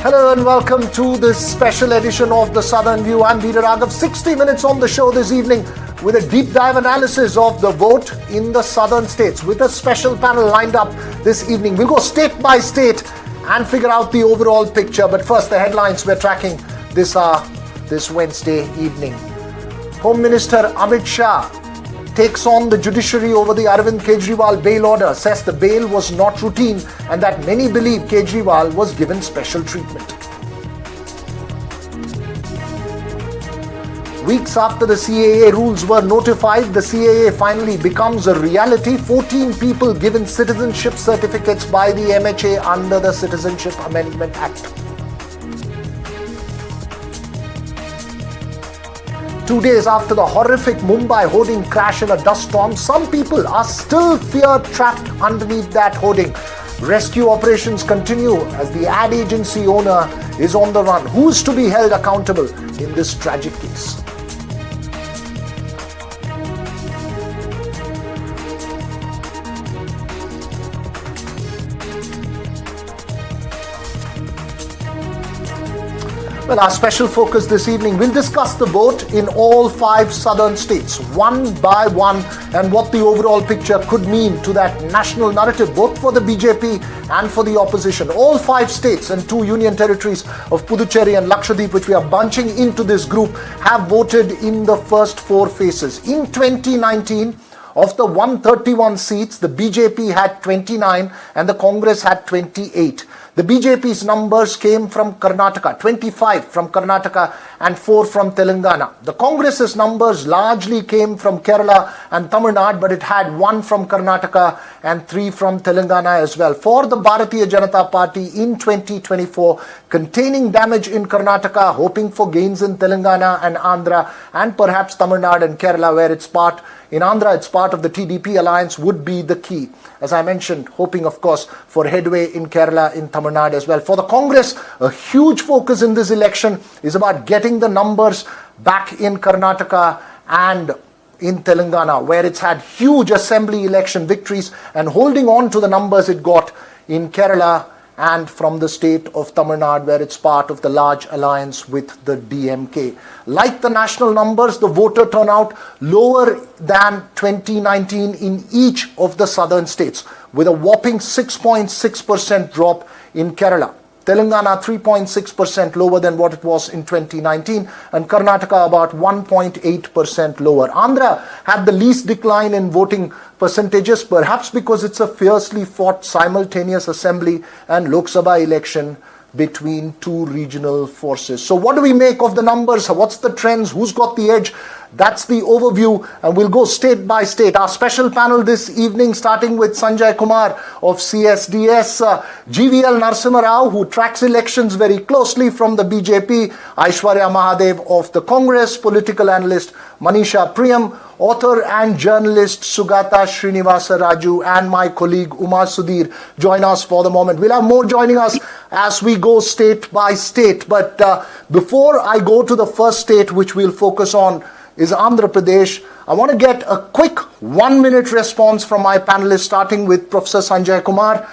Hello and welcome to this special edition of the Southern View. I'm Peter Raghav. 60 minutes on the show this evening with a deep dive analysis of the vote in the southern states with a special panel lined up this evening. We'll go state by state and figure out the overall picture. But first, the headlines we're tracking this Wednesday evening. Home Minister Amit Shah takes on the judiciary over the Arvind Kejriwal bail order, says the bail was not routine and that many believe Kejriwal was given special treatment. Weeks after the CAA rules were notified, the CAA finally becomes a reality. 14 people given citizenship certificates by the MHA under the Citizenship Amendment Act. 2 days after the horrific Mumbai hoarding crash in a dust storm, some people are still trapped underneath that hoarding. Rescue operations continue as the ad agency owner is on the run. Who is to be held accountable in this tragic case? Well, our special focus this evening, we'll discuss the vote in all 5 southern states, one by one, and what the overall picture could mean to that national narrative, both for the BJP and for the opposition. All 5 states and 2 union territories of Puducherry and Lakshadweep, which we are bunching into this group, have voted in the first 4 phases. In 2019, of the 131 seats, the BJP had 29 and the Congress had 28. The BJP's numbers came from Karnataka, 25 from Karnataka and 4 from Telangana. The Congress's numbers largely came from Kerala and Tamil Nadu, but it had 1 from Karnataka and 3 from Telangana as well. For the Bharatiya Janata Party in 2024, containing damage in Karnataka, hoping for gains in Telangana and Andhra and perhaps Tamil Nadu and Kerala, where it's part. In Andhra, it's part of the TDP alliance, would be the key. As I mentioned, hoping, of course, for headway in Kerala, in Tamil Nadu as well. For the Congress, a huge focus in this election is about getting the numbers back in Karnataka and in Telangana, where it's had huge assembly election victories, and holding on to the numbers it got in Kerala and from the state of Tamil Nadu, where it's part of the large alliance with the DMK. Like the national numbers, the voter turnout lower than 2019 in each of the southern states, with a whopping 6.6% drop in Kerala. Telangana 3.6% lower than what it was in 2019, and Karnataka about 1.8% lower. Andhra had the least decline in voting percentages, perhaps because it's a fiercely fought simultaneous assembly and Lok Sabha election between 2 regional forces. So what do we make of the numbers? What's the trends? Who's got the edge? That's the overview, and we'll go state by state. Our special panel this evening, starting with Sanjay Kumar of CSDS, GVL Narasimha Rao, who tracks elections very closely from the BJP, Aishwarya Mahadev of the Congress, political analyst Manisha Priyam, author and journalist Sugata Srinivasa Raju, and my colleague Uma Sudhir join us for the moment. We'll have more joining us as we go state by state. But before I go to the first state, which we'll focus on, is Andhra Pradesh, I want to get a quick 1-minute response from my panelists, starting with Professor Sanjay Kumar.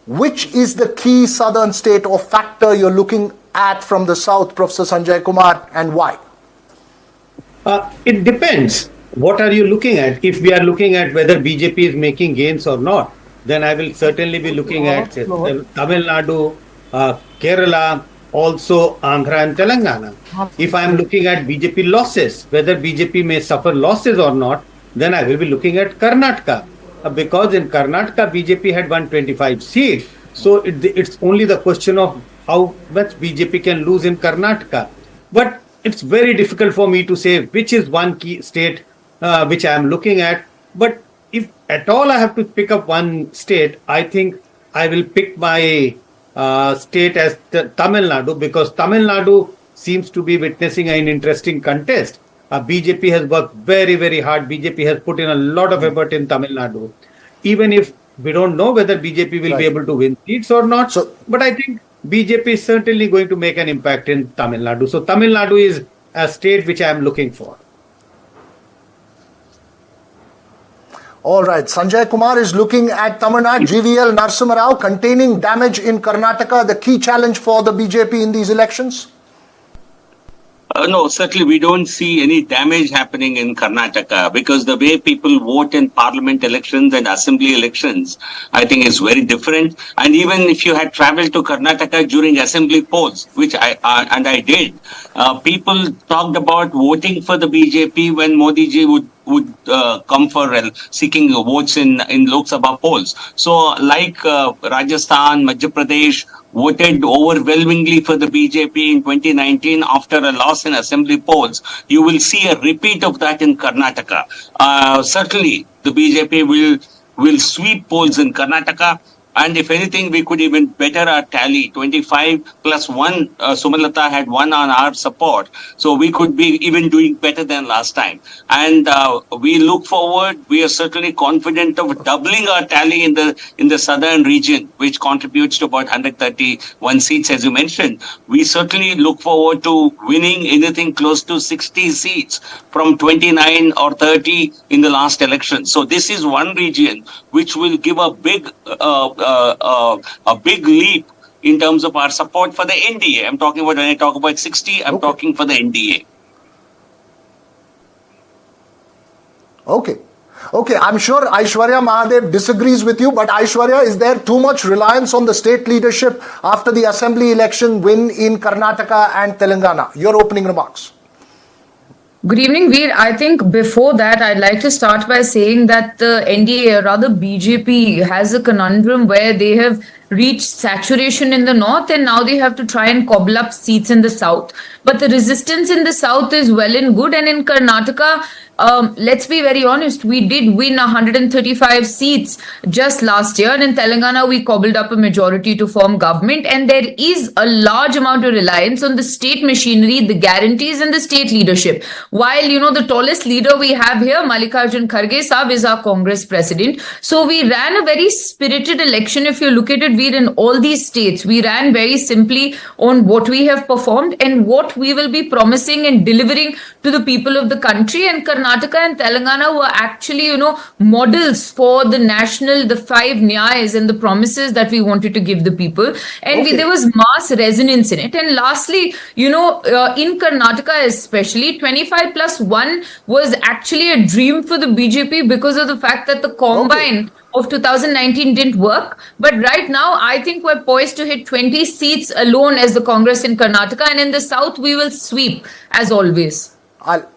Which is the key southern state or factor you're looking at from the south, Professor Sanjay Kumar, and why? It depends. What are you looking at? If we are looking at whether BJP is making gains or not, then I will certainly be looking at Tamil Nadu, Kerala, also Andhra and Telangana. If I am looking at BJP losses, whether BJP may suffer losses or not, then I will be looking at Karnataka. Because in Karnataka, BJP had 125 seats. So it's only the question of how much BJP can lose in Karnataka. But it's very difficult for me to say which is one key state which I am looking at. But if at all I have to pick up one state, I think I will pick my state as Tamil Nadu, because Tamil Nadu seems to be witnessing an interesting contest. BJP has worked very, very hard. BJP has put in a lot of effort in Tamil Nadu. Even if we don't know whether BJP will be able to win seats or not, but I think BJP is certainly going to make an impact in Tamil Nadu. So Tamil Nadu is a state which I am looking for. All right. Sanjay Kumar is looking at Tamil Nadu, GVL Narasimha Rao containing damage in Karnataka, the key challenge for the BJP in these elections? No, certainly we don't see any damage happening in Karnataka because the way people vote in parliament elections and assembly elections, I think is very different. And even if you had traveled to Karnataka during assembly polls, which I did, people talked about voting for the BJP when Modi ji would come for seeking votes in Lok Sabha polls. So like Rajasthan, Madhya Pradesh, voted overwhelmingly for the BJP in 2019 after a loss in assembly polls, you will see a repeat of that in Karnataka. Certainly, the BJP will sweep polls in Karnataka. And if anything, we could even better our tally. 25 plus 1, Sumalata had 1 on our support. So we could be even doing better than last time. And we look forward, we are certainly confident of doubling our tally in the southern region, which contributes to about 131 seats, as you mentioned. We certainly look forward to winning anything close to 60 seats from 29 or 30 in the last election. So this is one region which will give a big leap in terms of our support for the NDA. I'm talking about, when I talk about 60, I'm talking for the NDA. Okay, I'm sure Aishwarya Mahadev disagrees with you, but Aishwarya, is there too much reliance on the state leadership after the assembly election win in Karnataka and Telangana? Your opening remarks. Good evening, Veer. I think before that, I'd like to start by saying that the NDA, or rather BJP, has a conundrum where they have reached saturation in the north and now they have to try and cobble up seats in the south. But the resistance in the south is well and good, and in Karnataka, let's be very honest, we did win 135 seats just last year. And in Telangana, we cobbled up a majority to form government. And there is a large amount of reliance on the state machinery, the guarantees, and the state leadership. While, the tallest leader we have here, Mallikarjun Kharge Saab, is our Congress president. So we ran a very spirited election. If you look at it, Veer, in all these states, we ran very simply on what we have performed and what we will be promising and delivering to the people of the country. And Karnataka and Telangana were actually, models for the national, the 5 Nyayas and the promises that we wanted to give the people. And there was mass resonance in it. And lastly, in Karnataka especially, 25 plus 1 was actually a dream for the BJP because of the fact that the combine of 2019 didn't work. But right now, I think we're poised to hit 20 seats alone as the Congress in Karnataka. And in the south, we will sweep as always. I'll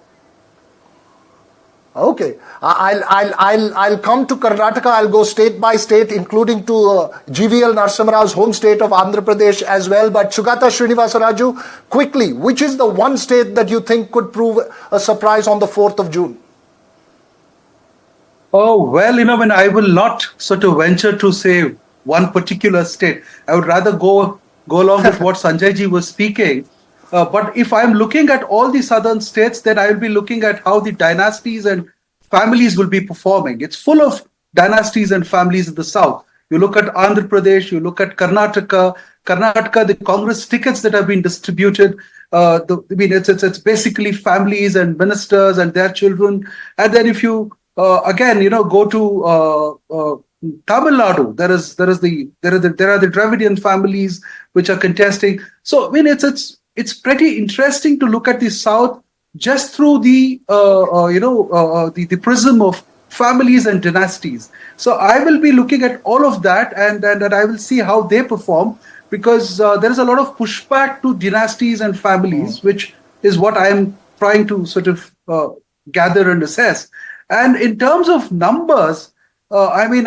come to Karnataka. I'll go state by state, including to GVL Narasimha Rao's home state of Andhra Pradesh as well. But Sugata Srinivasaraju, quickly, which is the one state that you think could prove a surprise on the 4th of June? Oh, well, when I will not sort of venture to say one particular state, I would rather go along with what Sanjay ji was speaking. But if I'm looking at all the southern states, then I will be looking at how the dynasties and families will be performing. It's full of dynasties and families in the south. You look at Andhra Pradesh, you look at Karnataka, the Congress tickets that have been distributed. It's basically families and ministers and their children. And then if you go to Tamil Nadu, there are the Dravidian families which are contesting. So it's pretty interesting to look at the South just through the prism of families and dynasties. So I will be looking at all of that, and I will see how they perform, because there is a lot of pushback to dynasties and families, which is what I am trying to sort of gather and assess. And in terms of numbers, I think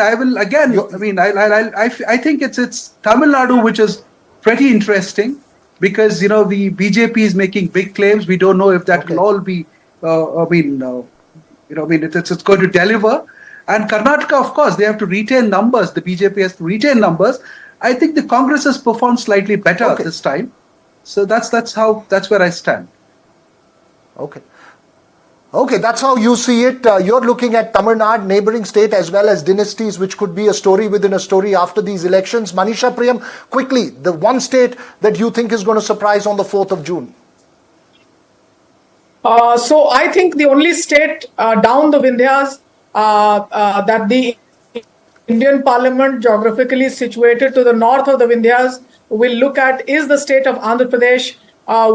it's Tamil Nadu, which is pretty interesting, because the BJP is making big claims. We don't know if that will all be it's going to deliver. And Karnataka, of course, they have to retain numbers. The BJP has to retain numbers. I think the Congress has performed slightly better this time. So that's where I stand. Okay, that's how you see it. You're looking at Tamil Nadu, neighboring state, as well as dynasties, which could be a story within a story after these elections. Manisha Priyam, quickly, the one state that you think is going to surprise on the 4th of June. So I think the only state down the Vindhyas that the Indian Parliament, geographically situated to the north of the Vindhyas, will look at is the state of Andhra Pradesh,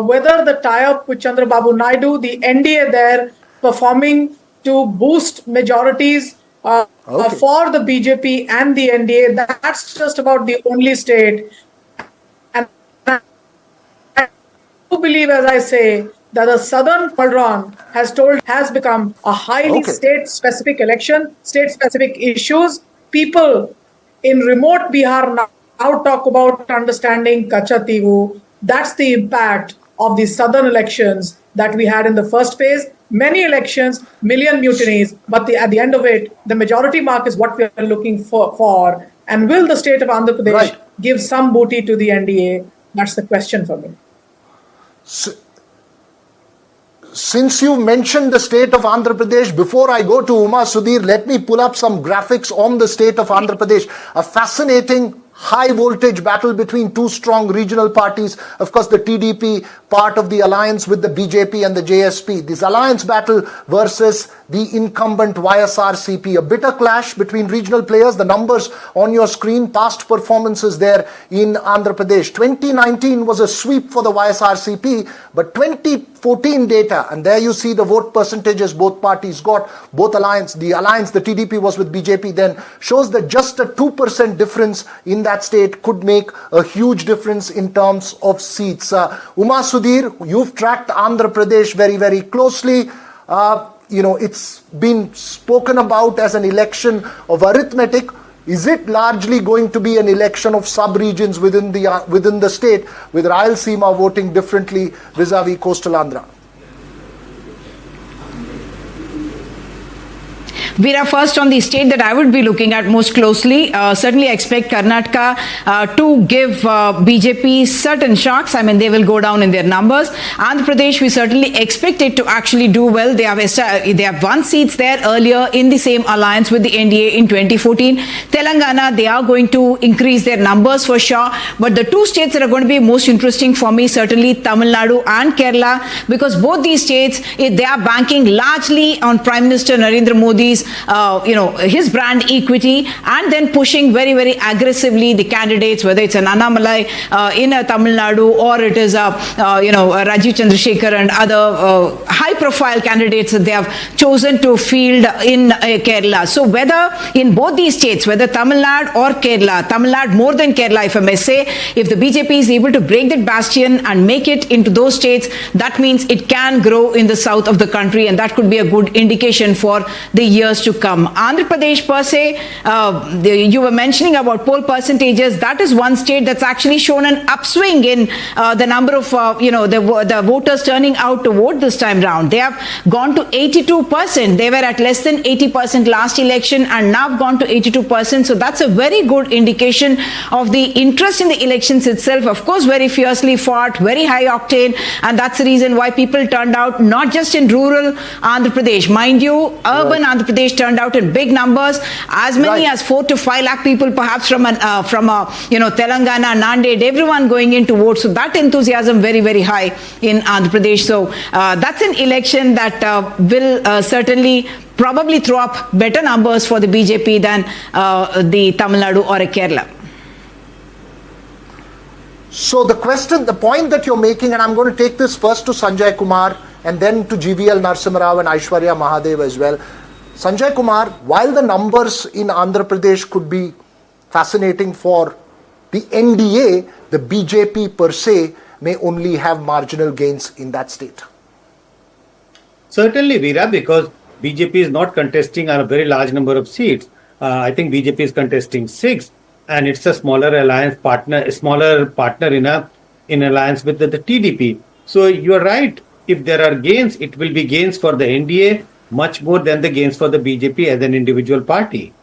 whether the tie-up with Chandrababu Naidu, the NDA there, performing to boost majorities for the BJP and the NDA. That's just about the only state. And I do believe, as I say, that the southern quadrant has become a highly state-specific election, state-specific issues. People in remote Bihar now talk about understanding Kacha Tigu. That's the impact of the southern elections that we had in the first phase. Many elections, million mutinies, but at the end of it, the majority mark is what we are looking for. And will the state of Andhra Pradesh give some booty to the NDA? That's the question for me. Since you mentioned the state of Andhra Pradesh, before I go to Uma Sudhir, let me pull up some graphics on the state of Andhra Pradesh. A fascinating high voltage battle between two strong regional parties. Of course, the TDP, part of the alliance with the BJP and the JSP. This alliance battle versus the incumbent YSRCP. A bitter clash between regional players. The numbers on your screen, past performances there in Andhra Pradesh. 2019 was a sweep for the YSRCP, but 2014 data, and there you see the vote percentages both parties got, both alliance, the TDP was with BJP then, shows that just a 2% difference in that state could make a huge difference in terms of seats. Uma Sudhir, you've tracked Andhra Pradesh very, very closely. It's been spoken about as an election of arithmetic. Is it largely going to be an election of sub-regions within the state, with Rayalaseema voting differently vis-a-vis coastal Andhra? Veera, first on the state that I would be looking at most closely, certainly I expect Karnataka to give BJP certain shocks. I mean, they will go down in their numbers. Andhra Pradesh, we certainly expect it to actually do well. They have won seats there earlier in the same alliance with the NDA in 2014. Telangana, they are going to increase their numbers for sure. But the two states that are going to be most interesting for me, certainly Tamil Nadu and Kerala, because both these states, they are banking largely on Prime Minister Narendra Modi's his brand equity, and then pushing very, very aggressively the candidates, whether it's an Annamalai in Tamil Nadu, or it is Rajiv Chandrasekhar and other high-profile candidates that they have chosen to field in Kerala. So whether in both these states, whether Tamil Nadu or Kerala, Tamil Nadu more than Kerala, if I may say, if the BJP is able to break that bastion and make it into those states, that means it can grow in the south of the country, and that could be a good indication for the years to come. Andhra Pradesh per se, you were mentioning about poll percentages. That is one state that's actually shown an upswing in the number of the voters turning out to vote this time round. They have gone to 82%. They were at less than 80% last election and now gone to 82%. So that's a very good indication of the interest in the elections itself. Of course, very fiercely fought, very high octane, and that's the reason why people turned out not just in rural Andhra Pradesh. Mind you, urban Andhra Pradesh turned out in big numbers, as many as 4 to 5 lakh people, perhaps from Telangana, Nanded, everyone going in to vote. So that enthusiasm very, very high in Andhra Pradesh. So that's an election that will certainly probably throw up better numbers for the BJP than the Tamil Nadu or a Kerala. So the point that you're making, and I'm going to take this first to Sanjay Kumar and then to GVL Narasimha Rao and Aishwarya Mahadev as well. Sanjay Kumar, while the numbers in Andhra Pradesh could be fascinating for the NDA, the BJP per se may only have marginal gains in that state. Certainly, Veera, because BJP is not contesting on a very large number of seats. I think BJP is contesting 6, and it's a smaller alliance partner, in alliance with the TDP. So you are right. If there are gains, it will be gains for the NDA much more than the gains for the BJP as an individual party.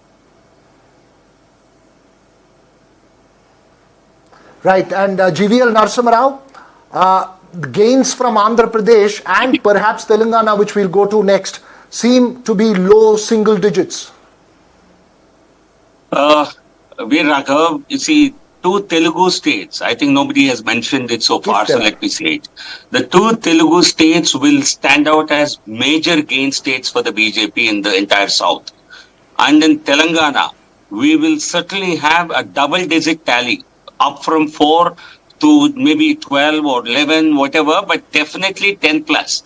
Right, and GVL Narasimha Rao, gains from Andhra Pradesh and perhaps Telangana, which we'll go to next, seem to be low single digits. Veer Raghav, you see, 2 Telugu states, I think nobody has mentioned it so far, so let me say it. The 2 Telugu states will stand out as major gain states for the BJP in the entire South. and in Telangana, we will certainly have a double-digit tally, up from 4 to maybe 12 or 11, whatever, but definitely 10 plus.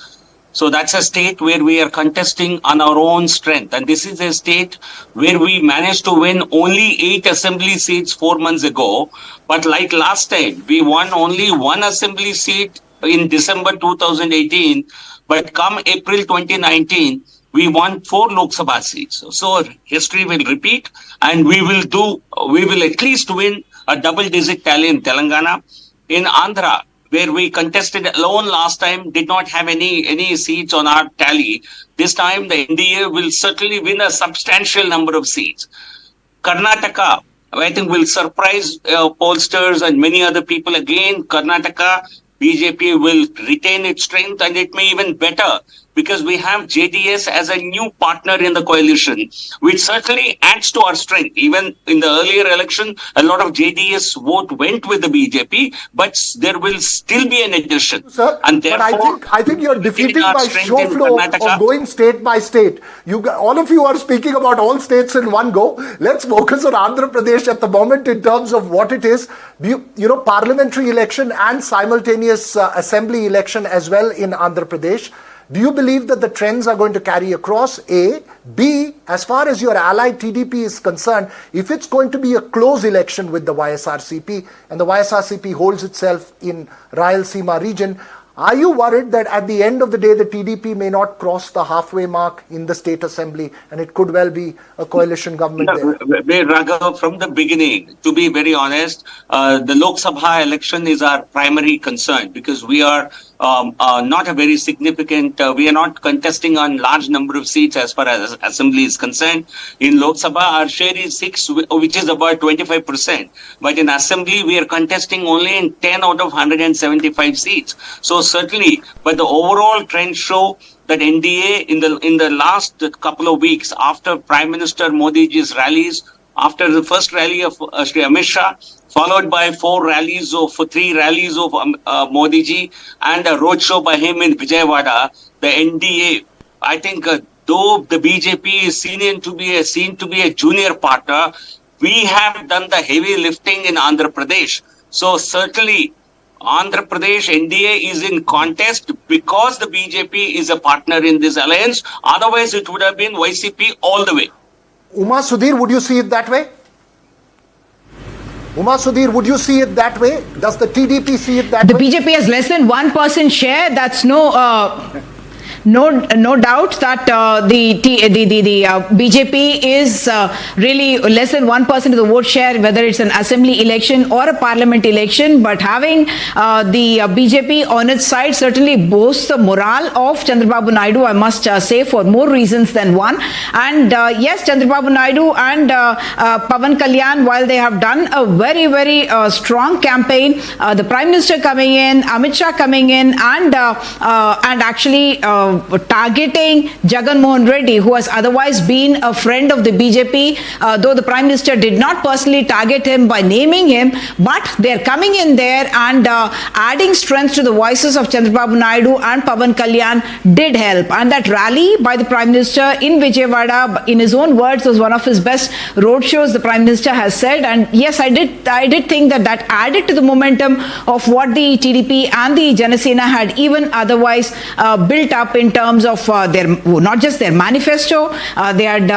So that's a state where we are contesting on our own strength. And this is a state where we managed to win only 8 assembly seats 4 months ago. But like last time, we won only 1 assembly seat in December 2018. But come April 2019, we won 4 Lok Sabha seats. So history will repeat, and we will at least win a double-digit tally in Telangana. In Andhra, where we contested alone last time, did not have any seats on our tally. This time, the NDA will certainly win a substantial number of seats. Karnataka, I think, will surprise pollsters and many other people. Again, Karnataka, BJP will retain its strength, and it may even better, because we have JDS as a new partner in the coalition, which certainly adds to our strength. Even in the earlier election, a lot of JDS vote went with the BJP, but there will still be an addition. Sir, and therefore, but I think you're defeating my show flow of going state by state. All of you are speaking about all states in one go. Let's focus on Andhra Pradesh at the moment in terms of what it is. Parliamentary election and simultaneous assembly election as well in Andhra Pradesh. Do you believe that the trends are going to carry across? A. B. As far as your ally TDP is concerned, if it's going to be a close election with the YSRCP and the YSRCP holds itself in Rayalaseema region, are you worried that at the end of the day the TDP may not cross the halfway mark in the state assembly and it could well be a coalition government there? Raghav, from the beginning, to be very honest, the Lok Sabha election is our primary concern, because we are not a very significant, we are not contesting on large number of seats as far as assembly is concerned. In Lok Sabha, our share is 6, which is about 25%. But in assembly, we are contesting only in 10 out of 175 seats. So certainly, but the overall trend show that NDA in the last couple of weeks after Prime Minister Modi's rallies, after the first rally of Shri Amit Shah, followed by 3 rallies of Modi ji and a roadshow by him in Vijayawada, the NDA, I think though the BJP is seen to be a junior partner, we have done the heavy lifting in Andhra Pradesh. So certainly Andhra Pradesh NDA is in contest because the BJP is a partner in this alliance. Otherwise, it would have been YCP all the way. Uma Sudhir, would you see it that way? Uma Sudhir, would you see it that way? Does the TDP see it that way? The BJP has less than 1% share. That's no doubt that the BJP is really less than 1% of the vote share, whether it's an assembly election or a parliament election. But having the BJP on its side certainly boasts the morale of Chandrababu Naidu, I must say, for more reasons than one. And yes, Chandrababu Naidu and Pawan Kalyan, while they have done a very, very strong campaign, the Prime Minister coming in, Amit Shah coming in, and actually targeting Jagan Mohan Reddy, who has otherwise been a friend of the BJP, though the Prime Minister did not personally target him by naming him, but they're coming in there and adding strength to the voices of Chandrababu Naidu and Pawan Kalyan did help. And that rally by the Prime Minister in Vijayawada, in his own words, was one of his best roadshows, the Prime Minister has said. And yes, I did think that added to the momentum of what the TDP and the Janasena had even otherwise built up in terms of their, not just their manifesto, they had,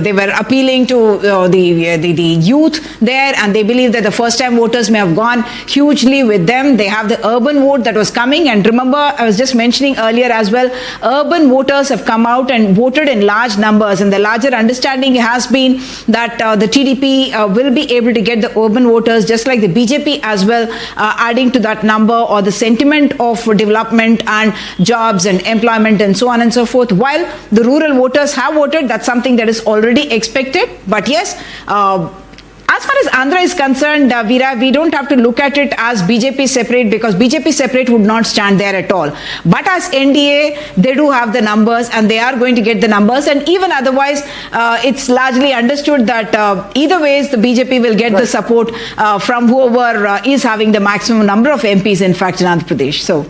they were appealing to the youth there, and they believe that the first time voters may have gone hugely with them. They have the urban vote that was coming, and remember, I was just mentioning earlier as well, urban voters have come out and voted in large numbers, and the larger understanding has been that the TDP will be able to get the urban voters just like the BJP as well, adding to that number, or the sentiment of development and jobs and employment and so on and so forth. While the rural voters have voted, that's something that is already expected. But yes, as far as Andhra is concerned, Veera, we don't have to look at it as BJP separate, because BJP separate would not stand there at all. But as NDA, they do have the numbers and they are going to get the numbers. And even otherwise, it's largely understood that either ways, the BJP will get the support from whoever is having the maximum number of MPs, in fact, in Andhra Pradesh. So.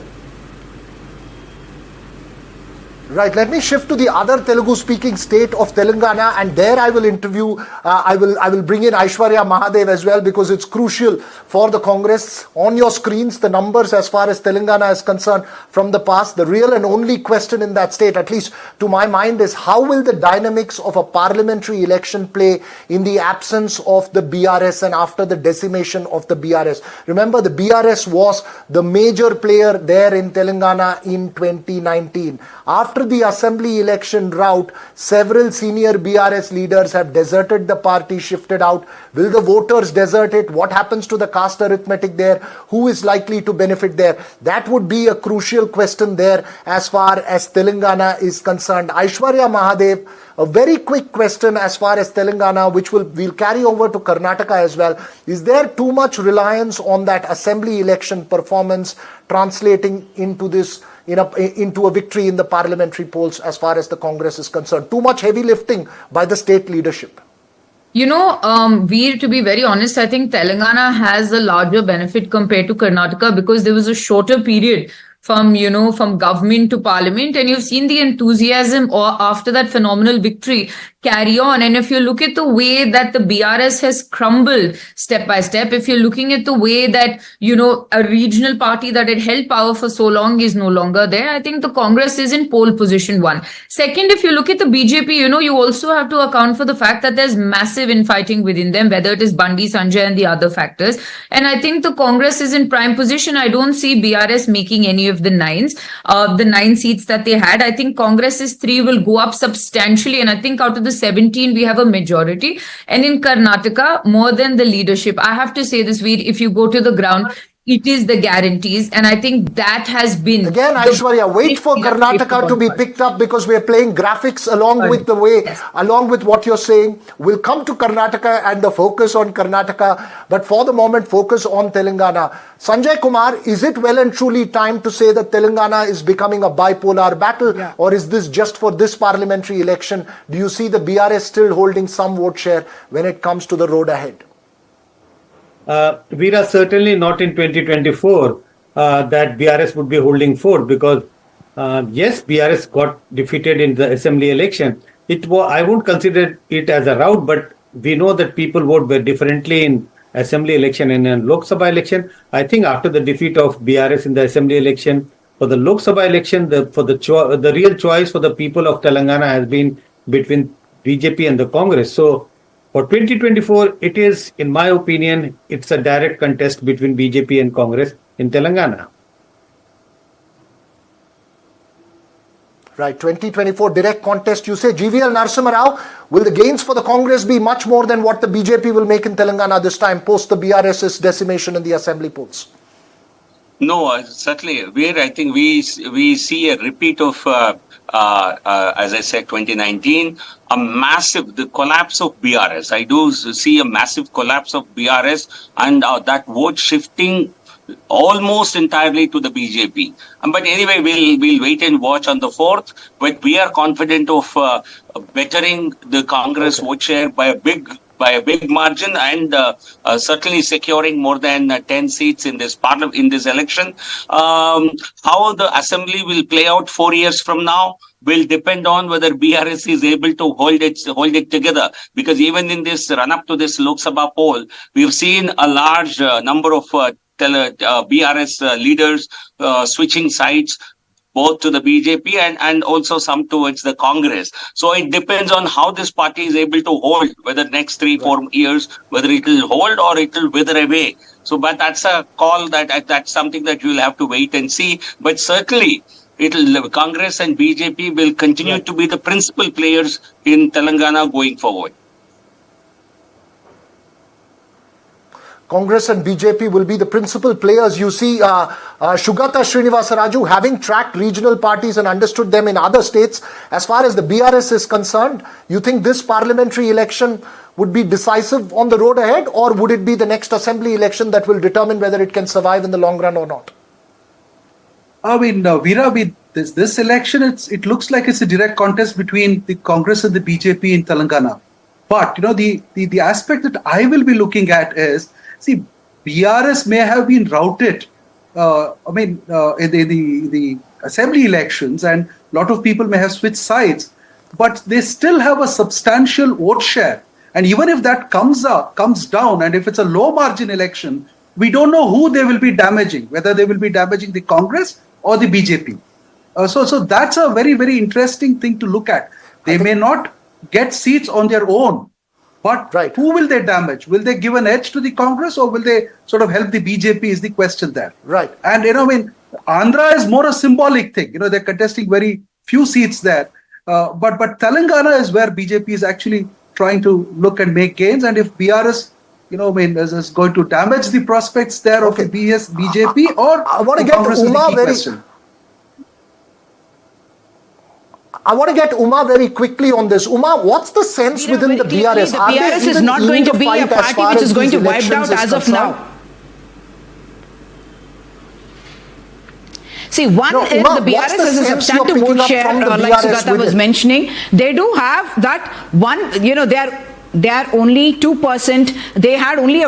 Right, let me shift to the other Telugu-speaking state of Telangana, and there I will interview, I will bring in Aishwarya Mahadev as well, because it's crucial for the Congress. On your screens, the numbers as far as Telangana is concerned from the past. The real and only question in that state, at least to my mind, is how will the dynamics of a parliamentary election play in the absence of the BRS and after the decimation of the BRS? Remember, the BRS was the major player there in Telangana in 2019. After the assembly election rout, several senior BRS leaders have deserted the party, shifted out. Will the voters desert it? What happens to the caste arithmetic there? Who is likely to benefit there? That would be a crucial question there as far as Telangana is concerned. Aishwarya Mahadev, a very quick question as far as Telangana, which we'll carry over to Karnataka as well. Is there too much reliance on that assembly election performance translating into this, into a victory in the parliamentary polls as far as the Congress is concerned? Too much heavy lifting by the state leadership? Veer, to be very honest, I think Telangana has a larger benefit compared to Karnataka because there was a shorter period from government to parliament, and you've seen the enthusiasm after that phenomenal victory carry on. And if you look at the way that the BRS has crumbled step by step, if you're looking at the way that, a regional party that had held power for so long is no longer there, I think the Congress is in pole position one. Second, if you look at the BJP, you also have to account for the fact that there's massive infighting within them, whether it is Bandi, Sanjay and the other factors. And I think the Congress is in prime position. I don't see BRS making any of the 9 seats that they had. I think Congress's 3 will go up substantially, and I think out of the 17 we have a majority. And in Karnataka, more than the leadership, I have to say this, Veer, if you go to the ground, it is the guarantees, and I think that has been... Again, Aishwarya, wait for Karnataka to be picked up because we are playing graphics along with the way, along with what you're saying. We'll come to Karnataka and the focus on Karnataka, but for the moment, focus on Telangana. Sanjay Kumar, is it well and truly time to say that Telangana is becoming a bipolar battle, or is this just for this parliamentary election? Do you see the BRS still holding some vote share when it comes to the road ahead? We are certainly not in 2024 that BRS would be holding forth because, yes, BRS got defeated in the assembly election. I won't consider it as a rout, but we know that people vote very differently in assembly election and in Lok Sabha election. I think after the defeat of BRS in the assembly election, for the Lok Sabha election, the real choice for the people of Telangana has been between BJP and the Congress. So, for 2024, it is, in my opinion, it's a direct contest between BJP and Congress in Telangana. Right, 2024 direct contest. You say GVL Narasimha Rao, will the gains for the Congress be much more than what the BJP will make in Telangana this time, post the BRS's decimation in the assembly polls? No, certainly. I think we see a repeat of, as I said, 2019, the collapse of BRS. I do see a massive collapse of BRS and that vote shifting almost entirely to the BJP. But anyway, we'll wait and watch on the 4th. But we are confident of bettering the Congress vote share by a big margin and certainly securing more than 10 seats in this election. How the assembly will play out 4 years from now will depend on whether BRS is able to hold it together. Because even in this run-up to this Lok Sabha poll, we've seen a large number of BRS leaders switching sides, both to the BJP and also some towards the Congress. So it depends on how this party is able to hold, whether next 3-4 years, whether it will hold or it will wither away. So, but that's a call that's something that you'll have to wait and see. But certainly, Congress and BJP will continue to be the principal players in Telangana going forward. Congress and BJP will be the principal players. You see, Shugata Srinivasaraju, having tracked regional parties and understood them in other states, as far as the BRS is concerned, you think this parliamentary election would be decisive on the road ahead, or would it be the next assembly election that will determine whether it can survive in the long run or not? I mean, Veera, this election, it looks like it's a direct contest between the Congress and the BJP in Telangana. But, the aspect that I will be looking at is, see, BRS may have been routed, in the assembly elections, and lot of people may have switched sides, but they still have a substantial vote share. And even if that comes down, and if it's a low margin election, we don't know who they will be damaging, whether they will be damaging the Congress or the BJP. So that's a very, very interesting thing to look at. They may not get seats on their own, but who will they damage? Will they give an edge to the Congress, or will they sort of help the BJP is the question there. Right. And, Andhra is more a symbolic thing. They're contesting very few seats there. But Telangana is where BJP is actually trying to look and make gains. And if BRS, is going to damage the prospects there of the BJP, or I want to get Congress is the key question. I want to get Uma very quickly on this. Uma, what's the sense within the BRS? The BRS is not going to be a party which is going to wipe out as of now. See, one is the BRS has a substantive vote share, like Sugata was mentioning. They do have that one, they are only 2%. They had only,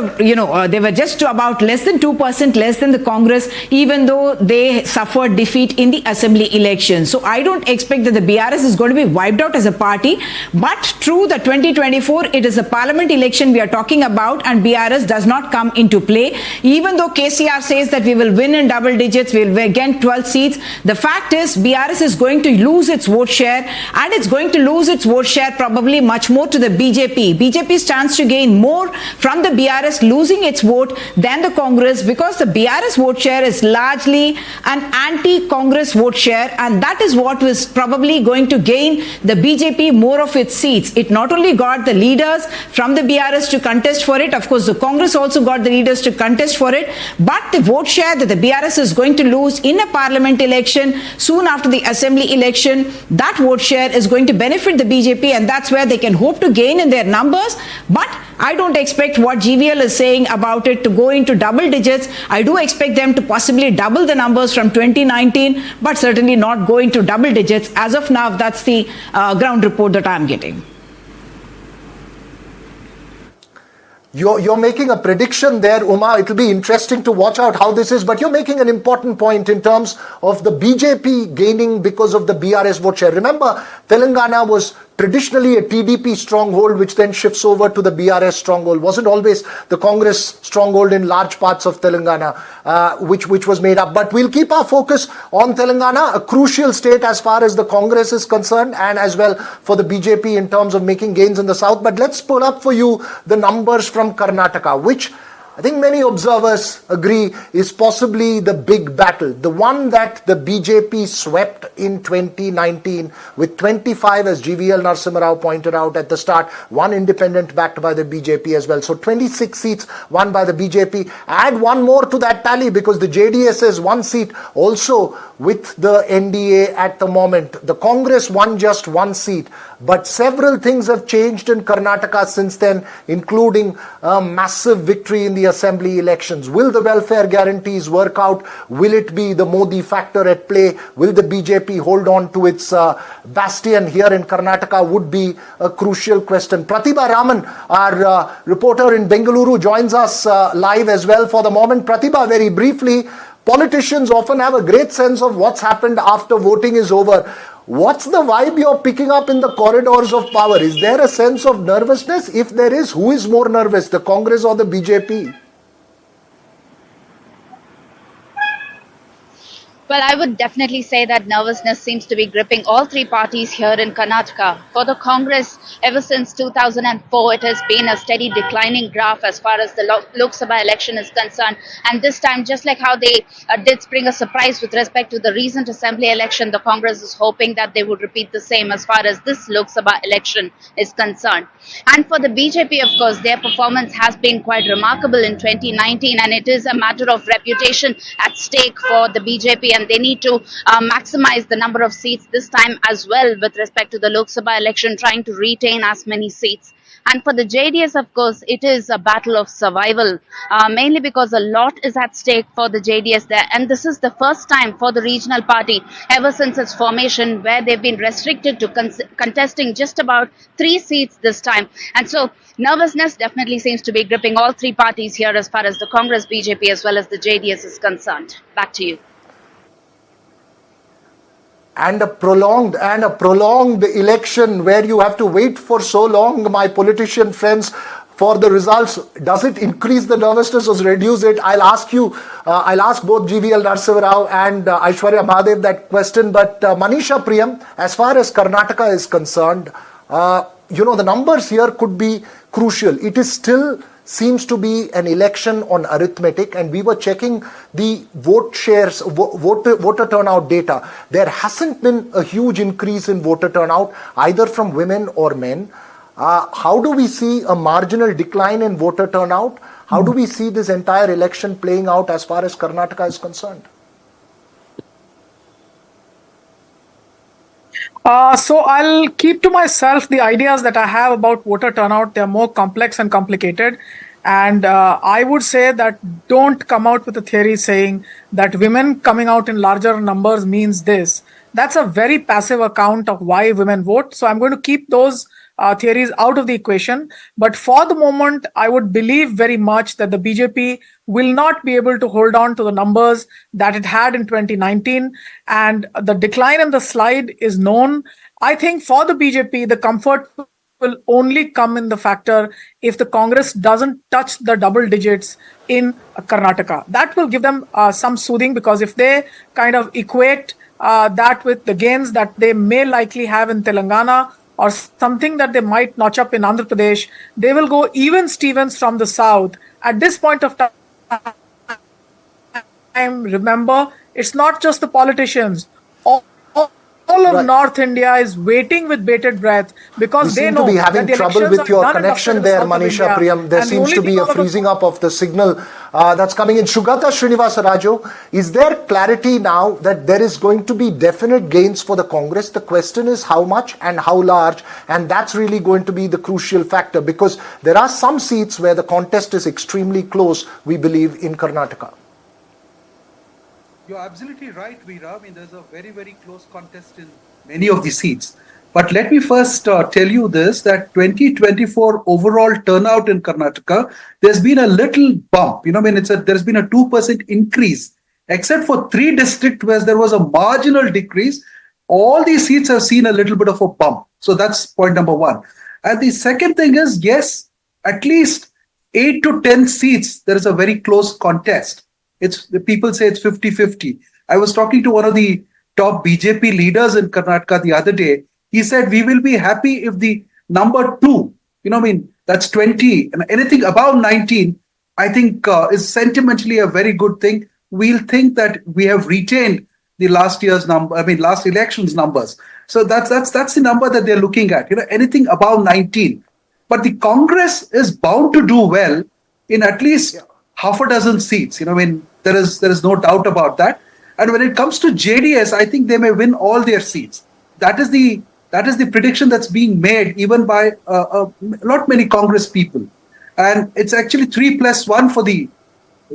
they were just about less than 2% less than the Congress, even though they suffered defeat in the assembly election. So I don't expect that the BRS is going to be wiped out as a party. But through the 2024, it is a parliament election we are talking about, and BRS does not come into play. Even though KCR says that we will win in double digits, we will again 12 seats. The fact is, BRS is going to lose its vote share, and it's going to lose its vote share probably much more to the BJP. BJP stands to gain more from the BRS losing its vote than the Congress, because the BRS vote share is largely an anti-Congress vote share, and that is what was probably going to gain the BJP more of its seats. It not only got the leaders from the BRS to contest for it, of course the Congress also got the leaders to contest for it, but the vote share that the BRS is going to lose in a parliament election soon after the assembly election, that vote share is going to benefit the BJP, and that's where they can hope to gain in their numbers. But I don't expect what GVL is saying about it to go into double digits. I do expect them to possibly double the numbers from 2019, but certainly not go into double digits. As of now, that's the ground report that I'm getting. You're making a prediction there, Uma. It'll be interesting to watch out how this is, but you're making an important point in terms of the BJP gaining because of the BRS vote share. Remember, Telangana was traditionally a TDP stronghold, which then shifts over to the BRS stronghold. Wasn't always the Congress stronghold in large parts of Telangana, which was made up. But we'll keep our focus on Telangana, a crucial state as far as the Congress is concerned, and as well for the BJP in terms of making gains in the south. But let's pull up for you the numbers from Karnataka, which I think many observers agree is possibly the big battle, the one that the BJP swept in 2019 with 25, as GVL Narasimha Rao pointed out at the start, one independent backed by the BJP as well. So 26 seats won by the BJP. Add one more to that tally because the JDS has one seat also with the NDA at the moment. The Congress won just one seat. But several things have changed in Karnataka since then, including a massive victory in the assembly elections. Will the welfare guarantees work out? Will it be the Modi factor at play? Will the BJP hold on to its bastion here in Karnataka? Would be a crucial question. Pratibha Raman, our reporter in Bengaluru, joins us live as well for the moment. Pratibha, very briefly, politicians often have a great sense of what's happened after voting is over. What's the vibe you're picking up in the corridors of power? Is there a sense of nervousness? If there is, who is more nervous, the Congress or the BJP? Well, I would definitely say that nervousness seems to be gripping all three parties here in Karnataka. For the Congress, ever since 2004, it has been a steady declining graph as far as the Lok Sabha election is concerned. And this time, just like how they did spring a surprise with respect to the recent assembly election, the Congress is hoping that they would repeat the same as far as this Lok Sabha election is concerned. And for the BJP, of course, their performance has been quite remarkable in 2019, and it is a matter of reputation at stake for the BJP. And they need to maximize the number of seats this time as well with respect to the Lok Sabha election, trying to retain as many seats. And for the JDS, of course, it is a battle of survival, mainly because a lot is at stake for the JDS there. And this is the first time for the regional party ever since its formation where they've been restricted to contesting just about 3 seats this time. And so nervousness definitely seems to be gripping all three parties here as far as the Congress, BJP, as well as the JDS is concerned. Back to you. and a prolonged election where you have to wait for so long, my politician friends, for the results, does it increase the nervousness or reduce it? I'll ask both GVL Narasimha Rao and Aishwarya Mahadev that question. But Manisha Priyam, as far as Karnataka is concerned, the numbers here could be crucial. It is still seems to be an election on arithmetic, and we were checking the vote shares, voter turnout data. There hasn't been a huge increase in voter turnout, either from women or men. How do we see a marginal decline in voter turnout? How do we see this entire election playing out as far as Karnataka is concerned? So I'll keep to myself the ideas that I have about voter turnout. They're more complex and complicated. And I would say that don't come out with a theory saying that women coming out in larger numbers means this. That's a very passive account of why women vote. So I'm going to keep those theories out of the equation. But for the moment, I would believe very much that the BJP will not be able to hold on to the numbers that it had in 2019. And the decline in the slide is known. I think for the BJP, the comfort will only come in the factor if the Congress doesn't touch the double digits in Karnataka. That will give them some soothing, because if they kind of equate that with the gains that they may likely have in Telangana, or something that they might notch up in Andhra Pradesh, they will go even Stevens from the south. At this point of time, remember, it's not just the politicians. All of North India is waiting with bated breath, because they know to be having that the trouble with your connection there, Manisha Priyam. There seems to be a freezing up of the signal that's coming in. Shugata Srinivasa Raju, is there clarity now that there is going to be definite gains for the Congress? The question is how much and how large, and that's really going to be the crucial factor, because there are some seats where the contest is extremely close, we believe, in Karnataka. You're absolutely right, Veera. I mean, there's a very, very close contest in many of the seats. But let me first tell you this, that 2024 overall turnout in Karnataka, there's been a little bump. There's been a 2% increase, except for 3 districts where there was a marginal decrease. All these seats have seen a little bit of a bump. So that's point number 1. And the second thing is, yes, at least 8 to 10 seats, there is a very close contest. The people say it's 50-50. I was talking to one of the top BJP leaders in Karnataka the other day. He said, we will be happy if the number 2, that's 20, and anything above 19, I think is sentimentally a very good thing. We'll think that we have retained the last election's numbers. So that's the number that they're looking at, anything above 19. But the Congress is bound to do well in at least half a dozen seats. There is no doubt about that. And when it comes to JDS, I think they may win all their seats. That is the prediction that's being made even by not many Congress people. And it's actually 3+1 for the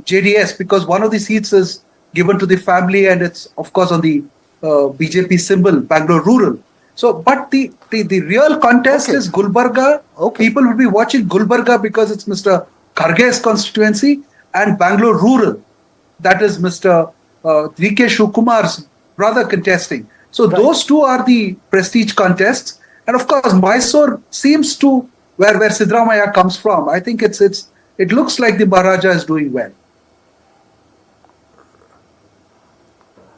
JDS, because one of the seats is given to the family, and it's of course on the BJP symbol, Bangalore Rural. So, but the real contest is Gulbarga. People will be watching Gulbarga because it's Mr. Kharge's constituency, and Bangalore Rural, that is Mr. D.K. Shivkumar's brother contesting. So those two are the prestige contests. And of course, Mysore seems to where Siddaramaiah comes from. I think it looks like the Maharaja is doing well.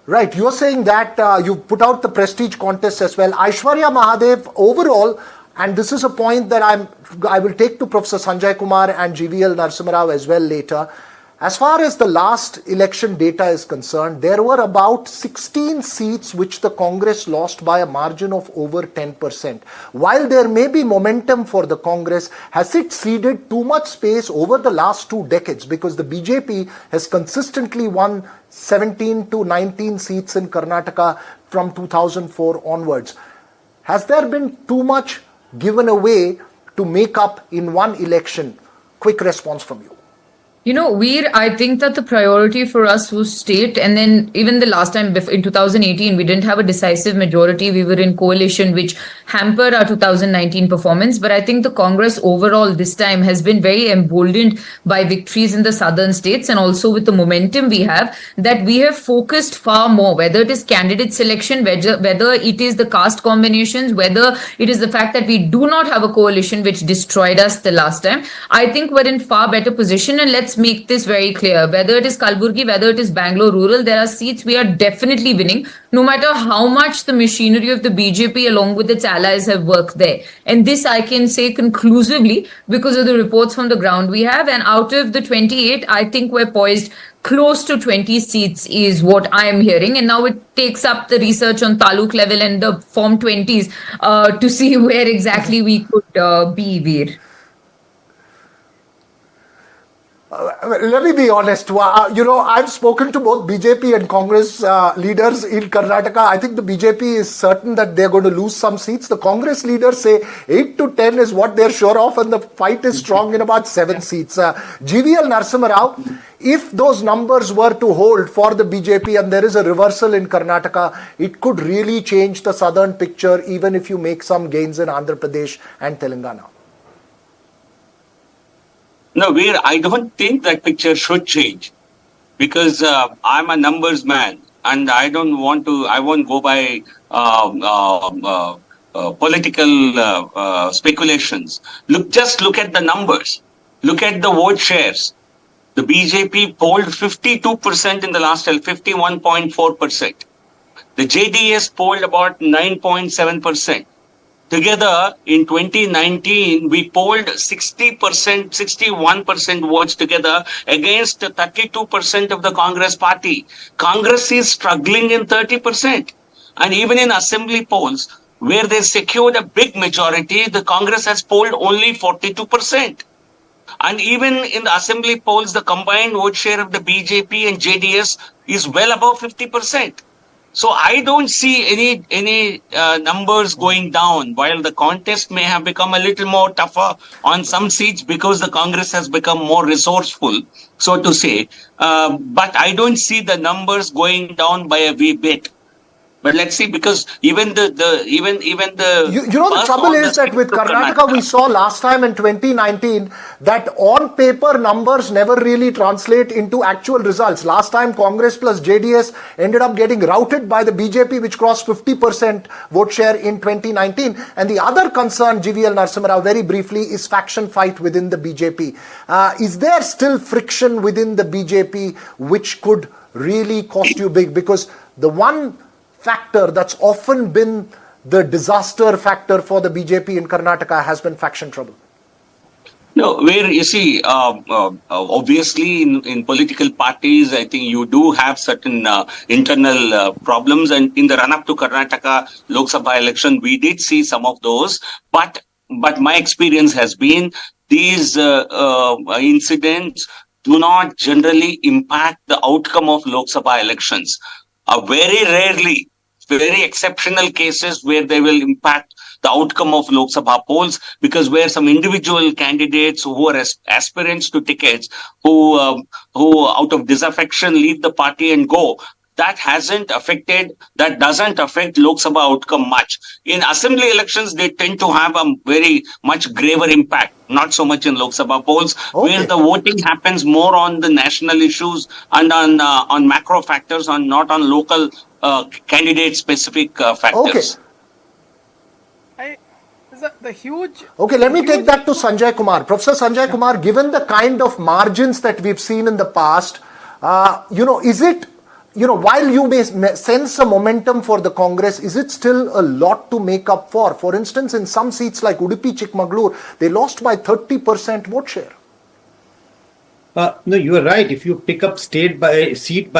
Right, you're saying that you put out the prestige contest as well. Aishwarya Mahadev, overall, and this is a point that I will take to Professor Sanjay Kumar and GVL Narasimha Rao as well later. As far as the last election data is concerned, there were about 16 seats which the Congress lost by a margin of over 10%. While there may be momentum for the Congress, has it ceded too much space over the last 2 decades? Because the BJP has consistently won 17 to 19 seats in Karnataka from 2004 onwards. Has there been too much given away to make up in one election? Quick response from you. Veer, I think that the priority for us was state, and then even the last time in 2018, we didn't have a decisive majority. We were in coalition, which hamper our 2019 performance. But I think the Congress overall this time has been very emboldened by victories in the southern states, and also with the momentum we have, that we have focused far more, whether it is candidate selection, whether it is the caste combinations, whether it is the fact that we do not have a coalition which destroyed us the last time. I think we're in far better position, and let's make this very clear. Whether it is Kalburgi, whether it is Bangalore rural, there are seats we are definitely winning, no matter how much the machinery of the BJP along with its allies have worked there. And this I can say conclusively because of the reports from the ground we have. And out of the 28, I think we're poised close to 20 seats is what I am hearing. And now it takes up the research on taluk level and the Form 20s to see where exactly we could be, Veer. Let me be honest. I've spoken to both BJP and Congress leaders in Karnataka. I think the BJP is certain that they're going to lose some seats. The Congress leaders say 8 to 10 is what they're sure of, and the fight is strong in about 7 seats. GVL Narasimha Rao, if those numbers were to hold for the BJP and there is a reversal in Karnataka, it could really change the southern picture, even if you make some gains in Andhra Pradesh and Telangana. No, Veer, I don't think that picture should change because I'm a numbers man and I won't go by political speculations. Just look at the numbers. Look at the vote shares. The BJP polled 52% in the last 51.4%. The JDS polled about 9.7%. Together, in 2019, we polled 60%, 61% votes together against 32% of the Congress party. Congress is struggling in 30%. And even in assembly polls, where they secured a big majority, the Congress has polled only 42%. And even in the assembly polls, the combined vote share of the BJP and JDS is well above 50%. So I don't see any numbers going down, while the contest may have become a little more tougher on some seats because the Congress has become more resourceful, so to say. But I don't see the numbers going down by a wee bit. But let's see, because even the the trouble is that with Karnataka, we saw last time in 2019 that on paper numbers never really translate into actual results. Last time Congress plus JDS ended up getting routed by the BJP, which crossed 50% vote share in 2019. And the other concern, GVL Narasimha Rao, very briefly, is faction fight within the BJP. Is there still friction within the BJP which could really cost you big? Because the one factor that's often been the disaster factor for the BJP in Karnataka has been faction trouble. No, where you see, obviously in political parties, I think you do have certain internal problems. And in the run-up to Karnataka Lok Sabha election, we did see some of those. But my experience has been these incidents do not generally impact the outcome of Lok Sabha elections. Very rarely, very exceptional cases where they will impact the outcome of Lok Sabha polls, because where some individual candidates who are aspirants to tickets, who out of disaffection leave the party and go, that doesn't affect Lok Sabha outcome much. In assembly elections, they tend to have a very much graver impact, not so much in Lok Sabha polls, where the voting happens more on the national issues and on macro factors, not on local candidate-specific factors. Okay, let me take that to Sanjay Kumar. Professor Sanjay Kumar, given the kind of margins that we've seen in the past, is it, while you may sense a momentum for the Congress, is it still a lot to make up for? For instance, in some seats like Udupi, Chikmagalur, they lost by 30% vote share. No, you are right. If you pick up seat by seat,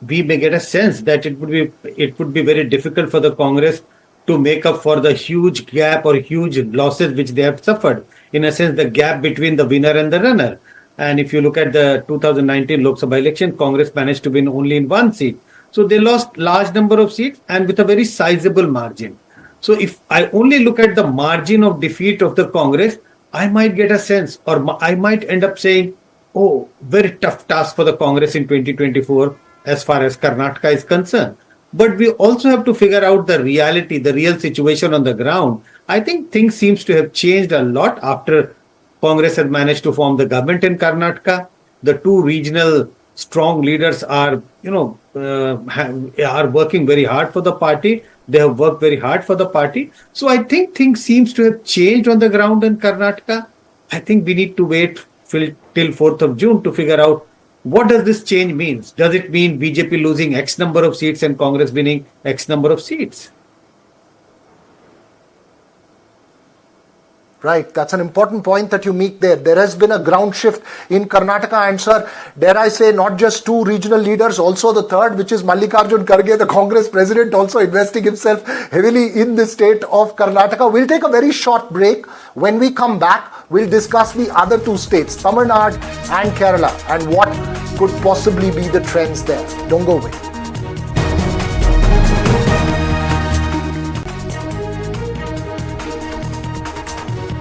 we may get a sense that it would be very difficult for the Congress to make up for the huge gap or huge losses which they have suffered. In a sense, the gap between the winner and the runner. And if you look at the 2019 Lok Sabha election, Congress managed to win only in 1 seat. So they lost large number of seats and with a very sizable margin. So if I only look at the margin of defeat of the Congress, I might get a sense, or I might end up saying, oh, very tough task for the Congress in 2024 as far as Karnataka is concerned. but we also have to figure out the reality, the real situation on the ground. I think things seems to have changed a lot after Congress had managed to form the government in Karnataka. The two regional strong leaders are, are working very hard for the party. They have worked very hard for the party. So I think things seems to have changed on the ground in Karnataka. I think we need to wait till 4th of June to figure out what does this change mean. Does it mean BJP losing X number of seats and Congress winning X number of seats? Right, that's an important point that you make there. There has been a ground shift in Karnataka, and sir, dare I say, not just two regional leaders, also the third, which is Mallikarjun Kharge, the Congress president, also investing himself heavily in the state of Karnataka. We'll take a very short break. When we come back, we'll discuss the other two states, Tamil Nadu and Kerala, and what could possibly be the trends there. Don't go away.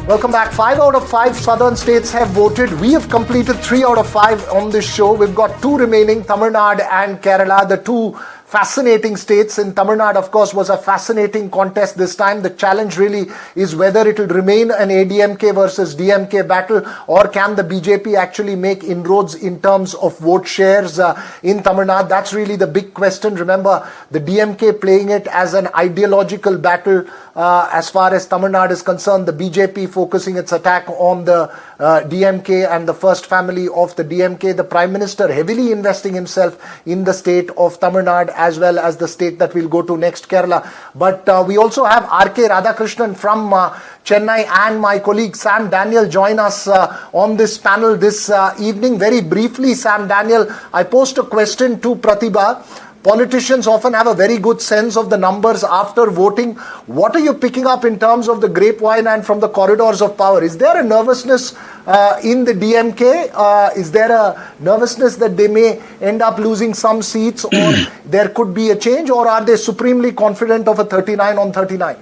Welcome back. 5 out of 5 southern states have voted. We have completed 3 out of 5 on this show. We've got 2 remaining, Tamil Nadu and Kerala, the two fascinating states. In Tamil Nadu, of course, was a fascinating contest this time. The challenge really is whether it will remain an ADMK versus DMK battle, or can the BJP actually make inroads in terms of vote shares in Tamil Nadu. That's really the big question. Remember, the DMK playing it as an ideological battle. As far as Tamil Nadu is concerned, the BJP focusing its attack on the DMK and the first family of the DMK. The Prime Minister heavily investing himself in the state of Tamil Nadu as well as the state that we'll go to next, Kerala. But we also have R.K. Radhakrishnan from Chennai and my colleague Sam Daniel join us on this panel this evening. Very briefly, Sam Daniel, I posed a question to Pratibha. Politicians often have a very good sense of the numbers after voting. What are you picking up in terms of the grapevine and from the corridors of power? Is there a nervousness in the DMK? Is there a nervousness that they may end up losing some seats, or there could be a change, or are they supremely confident of a 39 on 39?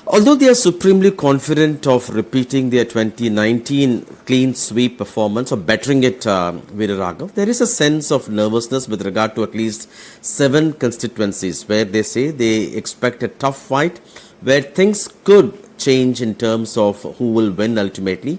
Although they are supremely confident of repeating their 2019 clean sweep performance or bettering it, Veera Raghav, there is a sense of nervousness with regard to at least 7 constituencies where they say they expect a tough fight, where things could change in terms of who will win ultimately.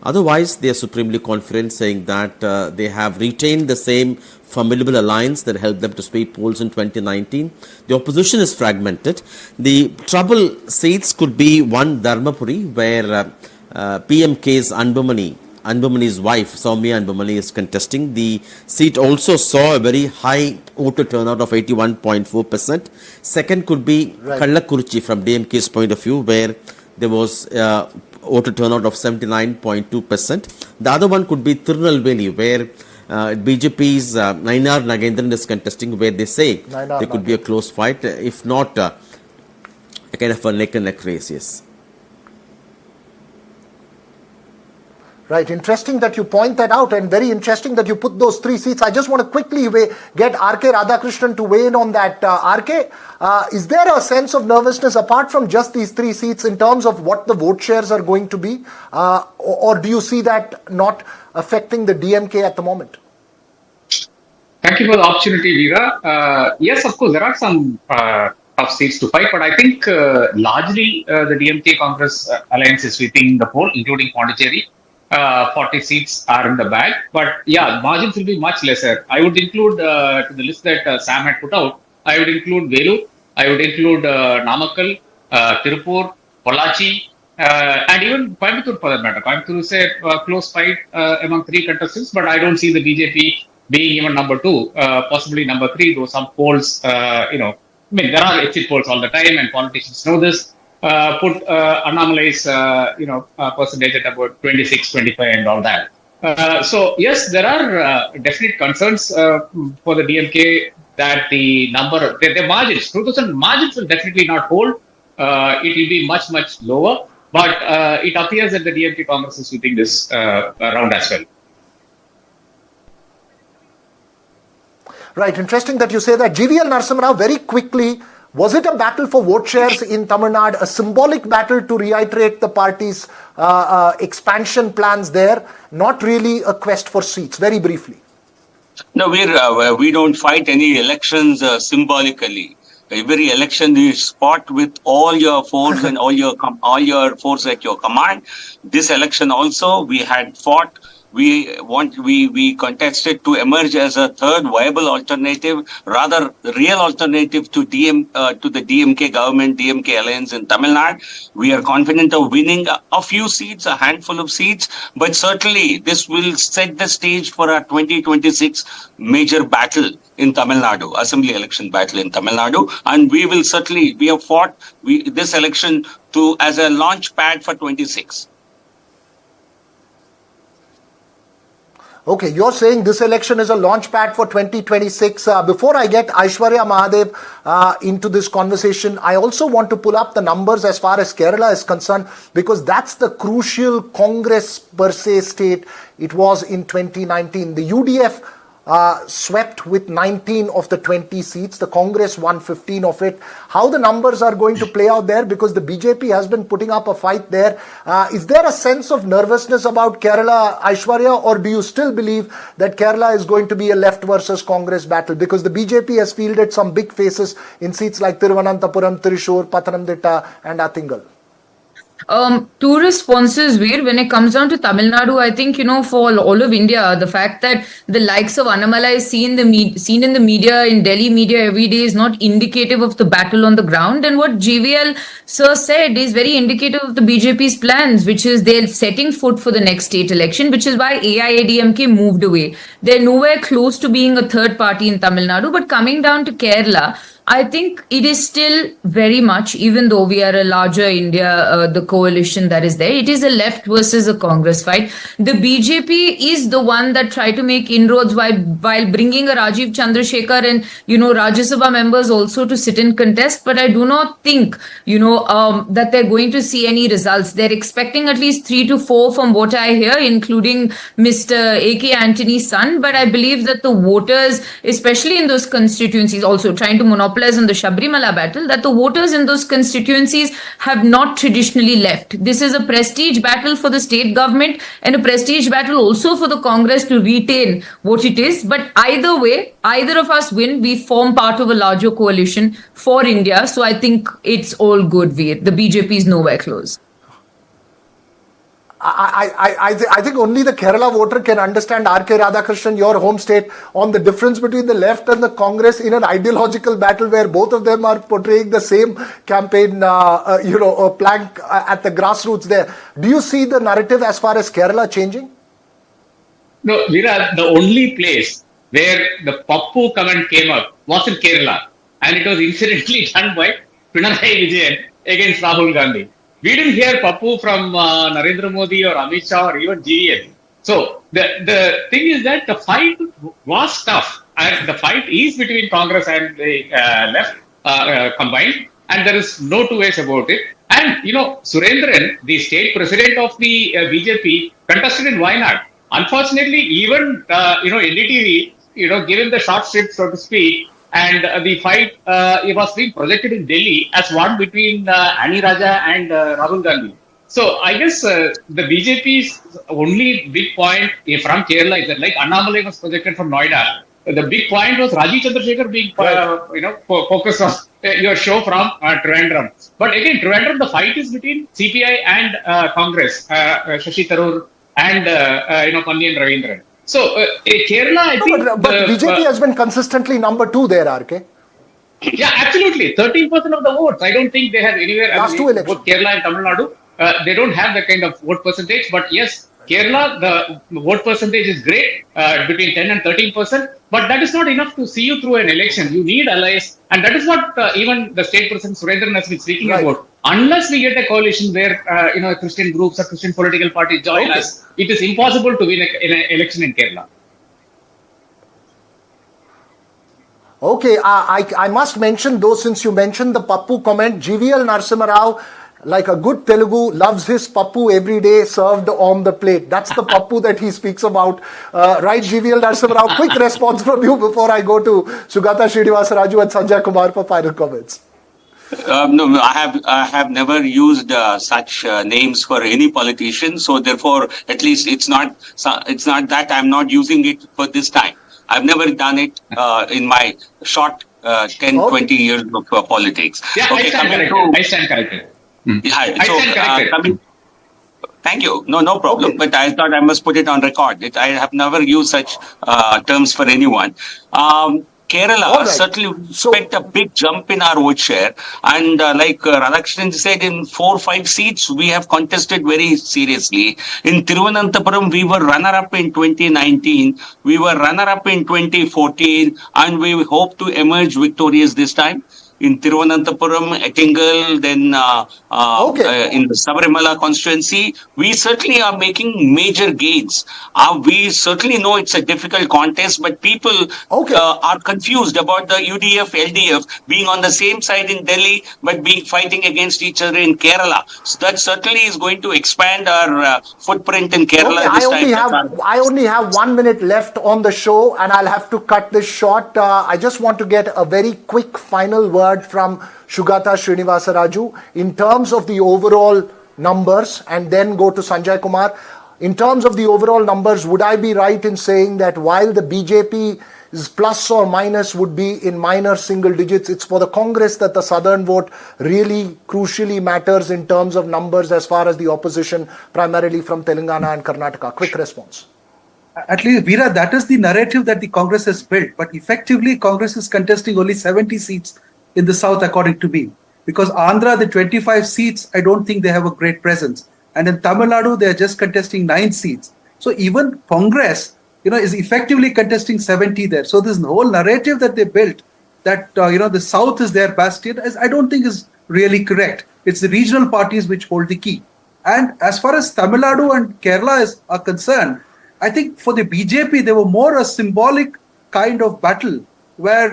Otherwise, they are supremely confident, saying that they have retained the same formidable alliance that helped them to sweep polls in 2019. The opposition is fragmented. The trouble seats could be one, Dharmapuri, where PMK's Anbumani's wife, Soumya Anbumani, is contesting. The seat also saw a very high voter turnout of 81.4%. Second could be Kallakurchi from DMK's point of view, where there was voter turnout of 79.2%. The other one could be Tirunelveli, where BJP's Nainar Nagendran is contesting, where they say there could be a close fight, if not a kind of a neck-and-neck race, yes. Right, interesting that you point that out, and very interesting that you put those 3 seats. I just want to quickly get R.K. Radhakrishnan to weigh in on that. R.K., is there a sense of nervousness apart from just these 3 seats in terms of what the vote shares are going to be? Or do you see that not affecting the DMK at the moment? Thank you for the opportunity, Veera. Yes, of course, there are some tough seats to fight, but I think largely the DMK Congress alliance is sweeping the poll, including Pondicherry. 40 seats are in the bag, but yeah, margins will be much lesser. I would include to the list that Sam had put out, I would include Velu, I would include Namakkal, Tirupur, Pollachi, and even Coimbatore for that matter. Coimbatore is a close fight among 3 contestants, but I don't see the BJP being even number 2, possibly number 3, though some polls, there are exit polls all the time, and politicians know this. Put analyse, percentage at about 26, 25 and all that. So yes, there are definite concerns for the DMK that the number of their margins, 2000 margins will definitely not hold. It will be much, much lower, but it appears that the DMK Congress is sweeping this round as well. Right, interesting that you say that. GVL Narasimha Rao, very quickly, was it a battle for vote shares in Tamil Nadu, a symbolic battle to reiterate the party's expansion plans there, not really a quest for seats? Very briefly. No, we don't fight any elections symbolically. Every election is fought with all your force and all your force at your command. This election also we had fought. We contested to emerge as a third viable alternative, rather real alternative to to the DMK government, DMK alliance in Tamil Nadu. We are confident of winning a few seats, a handful of seats, but certainly this will set the stage for a 2026 major battle in Tamil Nadu, assembly election battle in Tamil Nadu, and we have fought this election as a launch pad for 26. Okay, you're saying this election is a launch pad for 2026. Before I get Aishwarya Mahadev into this conversation, I also want to pull up the numbers as far as Kerala is concerned, because that's the crucial Congress per se state. It was in 2019. The UDF swept with 19 of the 20 seats. The Congress won 15 of it. How the numbers are going to play out there, because the BJP has been putting up a fight there. Is there a sense of nervousness about Kerala, Aishwarya, or do you still believe that Kerala is going to be a left versus Congress battle? Because the BJP has fielded some big faces in seats like Thiruvananthapuram, Thrissur, Pathanamthitta and Athingal. Two responses, Veer. When it comes down to Tamil Nadu, I think, for all of India, the fact that the likes of Annamalai is seen in the media, in Delhi media every day, is not indicative of the battle on the ground. And what GVL sir said is very indicative of the BJP's plans, which is they're setting foot for the next state election, which is why AIADMK moved away. They're nowhere close to being a third party in Tamil Nadu. But coming down to Kerala, I think it is still very much, even though we are a larger India, the coalition that is there, it is a left versus a Congress fight. The BJP is the one that tried to make inroads while bringing a Rajiv Chandrasekhar and, Rajya Sabha members also to sit and contest. But I do not think, that they're going to see any results. They're expecting at least 3 to 4 from what I hear, including Mr. A.K. Antony's son. But I believe that the voters, especially in those constituencies, also trying to monopolize on the Sabrimala battle, that the voters in those constituencies have not traditionally left. This is a prestige battle for the state government and a prestige battle also for the Congress to retain what it is. But either way, either of us win, we form part of a larger coalition for India. So I think it's all good, Veer. The BJP is nowhere close. I think only the Kerala voter can understand, R.K. Radhakrishnan, your home state, on the difference between the left and the Congress in an ideological battle where both of them are portraying the same campaign, a plank at the grassroots there. Do you see the narrative as far as Kerala changing? No, Veera, the only place where the Pappu comment came up was in Kerala, and it was incidentally done by Pinarayi Vijayan against Rahul Gandhi. We didn't hear Pappu from Narendra Modi or Amit Shah or even GVL. So the thing is that the fight was tough, and the fight is between Congress and the left combined, and there is no two ways about it. And Surendran, the state president of the BJP, contested in Wayanad. Unfortunately, even NDTV, given the short strip, so to speak, and the fight it was being projected in Delhi as one between Annie Raja and Rahul Gandhi. So I guess the BJP's only big point from Kerala is that, like Annamalai was projected from Noida, the big point was Rajiv Chandrasekhar being focused on your show from Trivandrum. But again, Trivandrum, the fight is between CPI and Congress, Shashi Tharoor and Pandian Ravindran. So, Kerala, I think... But BJP has been consistently number 2 there, RK. Yeah, absolutely. 13% of the votes. I don't think they have anywhere... Last two elections. Both Kerala and Tamil Nadu, they don't have that kind of vote percentage. But yes, Kerala, the vote percentage is great, between 10 and 13%. But that is not enough to see you through an election. You need allies. And that is what even the state president Surendran has been speaking about. Unless we get a coalition where, Christian groups or Christian political parties join us, it is impossible to win an election in Kerala. Okay, I must mention, though, since you mentioned the Pappu comment, GVL Narasimha Rao, like a good Telugu, loves his Pappu every day served on the plate. That's the Pappu that he speaks about. Right, GVL Narasimha Rao? Quick response from you before I go to Sugata Srinivasa Raju and Sanjay Kumar for final comments. No, I have never used such names for any politician. So therefore, at least it's not that I'm not using it for this time. I've never done it in my short 10, 20 years of politics. Yeah, Okay, I stand corrected. Yeah, I stand corrected. Thank you. No problem. Okay. But I thought I must put it on record. I have never used such terms for anyone. Kerala All right. certainly So- expect a big jump in our vote share. And like Radhakrishnan said, in 4 or 5 seats, we have contested very seriously. In Thiruvananthapuram, we were runner-up in 2019. We were runner-up in 2014. And we hope to emerge victorious this time. In Thiruvananthapuram, Ettingal, then in the Sabarimala constituency, we certainly are making major gains. We certainly know it's a difficult contest, but people are confused about the UDF, LDF being on the same side in Delhi, but being fighting against each other in Kerala. So that certainly is going to expand our footprint in Kerala this time. I only have 1 minute left on the show, and I'll have to cut this short. I just want to get a very quick final word from Shugata Srinivasaraju in terms of the overall numbers, and then go to Sanjay Kumar. In terms of the overall numbers, would I be right in saying that while the BJP's plus or minus would be in minor single digits, it's for the Congress that the southern vote really crucially matters in terms of numbers as far as the opposition, primarily from Telangana and Karnataka? Quick response. At least, Veera, that is the narrative that the Congress has built. But effectively, Congress is contesting only 70 seats in the south, according to me. Because Andhra, the 25 seats, I don't think they have a great presence. And in Tamil Nadu, they are just contesting 9 seats. So even Congress, is effectively contesting 70 there. So this whole narrative that they built, that, the south is their bastion, I don't think is really correct. It's the regional parties which hold the key. And as far as Tamil Nadu and Kerala are concerned, I think for the BJP, they were more a symbolic kind of battle where,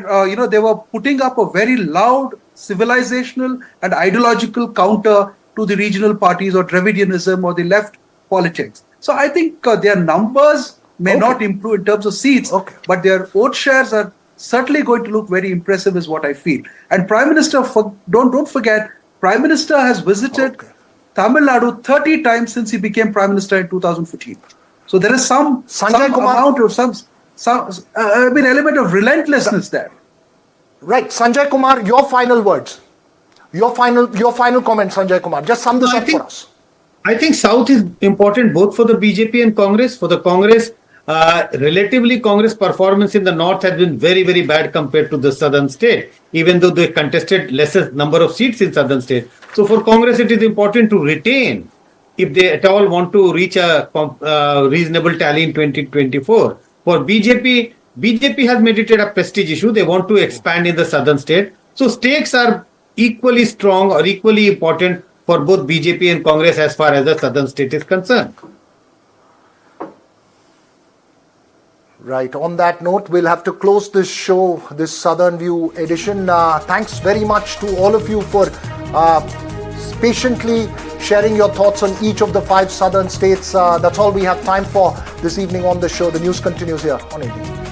they were putting up a very loud civilizational and ideological counter to the regional parties or Dravidianism or the left politics. So I think their numbers may not improve in terms of seats, but their vote shares are certainly going to look very impressive is what I feel. And Prime Minister, don't forget, Prime Minister has visited Tamil Nadu 30 times since he became Prime Minister in 2014. So there is some amount of element of relentlessness there. Right, Sanjay Kumar, your final words. Your final comment, Sanjay Kumar. Just sum this up for us. I think South is important both for the BJP and Congress. For the Congress, relatively Congress performance in the North has been very, very bad compared to the Southern state, even though they contested lesser number of seats in Southern state. So for Congress, it is important to retain if they at all want to reach a reasonable tally in 2024. For BJP has made it a prestige issue. They want to expand in the southern state. So stakes are equally strong or equally important for both BJP and Congress as far as the southern state is concerned. Right. On that note, we'll have to close this show, this Southern View edition. Thanks very much to all of you for patiently sharing your thoughts on each of the 5 southern states. That's all we have time for this evening on the show. The news continues here on NDTV.